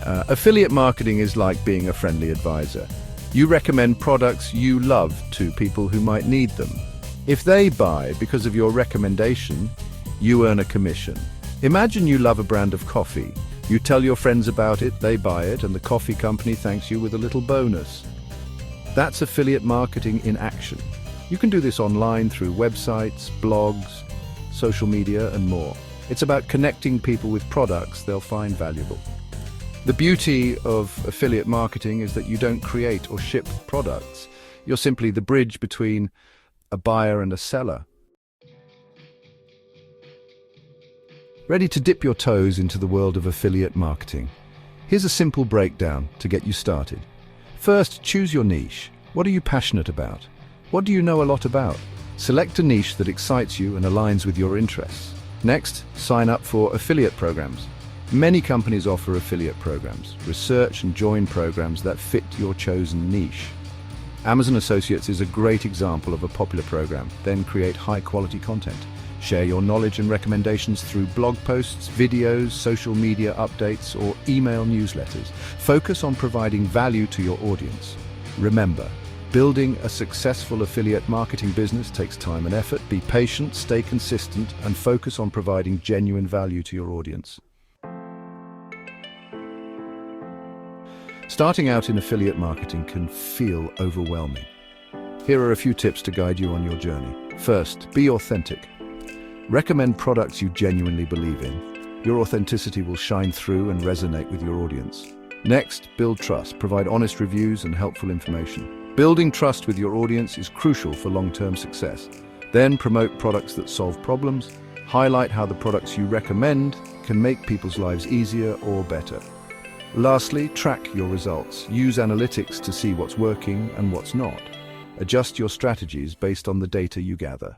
Affiliate marketing is like being a friendly advisor. You recommend products you love to people who might need them. If they buy because of your recommendation, you earn a commission. Imagine you love a brand of coffee. You tell your friends about it, they buy it, and the coffee company thanks you with a little bonus. That's affiliate marketing in action. You can do this online through websites, blogs, social media, and more. It's about connecting people with products they'll find valuable. The beauty of affiliate marketing is that you don't create or ship products. You're simply the bridge between a buyer and a seller. Ready to dip your toes into the world of affiliate marketing? Here's a simple breakdown to get you started. First, choose your niche. What are you passionate about? What do you know a lot about? Select a niche that excites you and aligns with your interests. Next, sign up for affiliate programs. Many companies offer affiliate programs. Research and join programs that fit your chosen niche. Amazon Associates is a great example of a popular program. Then create high-quality content. Share your knowledge and recommendations through blog posts, videos, social media updates, or email newsletters. Focus on providing value to your audience. Remember, building a successful affiliate marketing business takes time and effort. Be patient, stay consistent, and focus on providing genuine value to your audience. Starting out in affiliate marketing can feel overwhelming. Here are a few tips to guide you on your journey. First, be authentic. Recommend products you genuinely believe in. Your authenticity will shine through and resonate with your audience. Next, build trust. Provide honest reviews and helpful information. Building trust with your audience is crucial for long-term success. Then promote products that solve problems. Highlight how the products you recommend can make people's lives easier or better. Lastly, track your results. Use analytics to see what's working and what's not. Adjust your strategies based on the data you gather.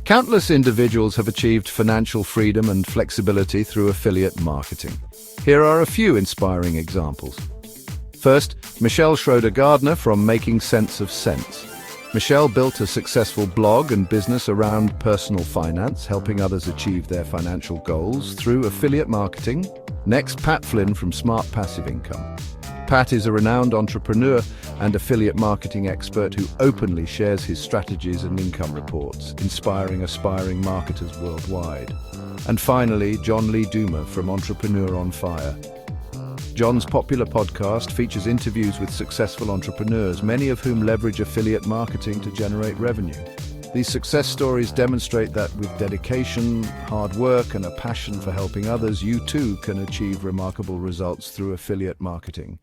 Countless individuals have achieved financial freedom and flexibility through affiliate marketing. Here are a few inspiring examples. First, Michelle Schroeder-Gardner from Making Sense of Sense. Michelle built a successful blog and business around personal finance, helping others achieve their financial goals through affiliate marketing. Next, Pat Flynn from Smart Passive Income. Pat is a renowned entrepreneur and affiliate marketing expert who openly shares his strategies and income reports, inspiring aspiring marketers worldwide. And finally, John Lee Dumas from Entrepreneur on Fire. John's popular podcast features interviews with successful entrepreneurs, many of whom leverage affiliate marketing to generate revenue. These success stories demonstrate that with dedication, hard work, and a passion for helping others, you too can achieve remarkable results through affiliate marketing.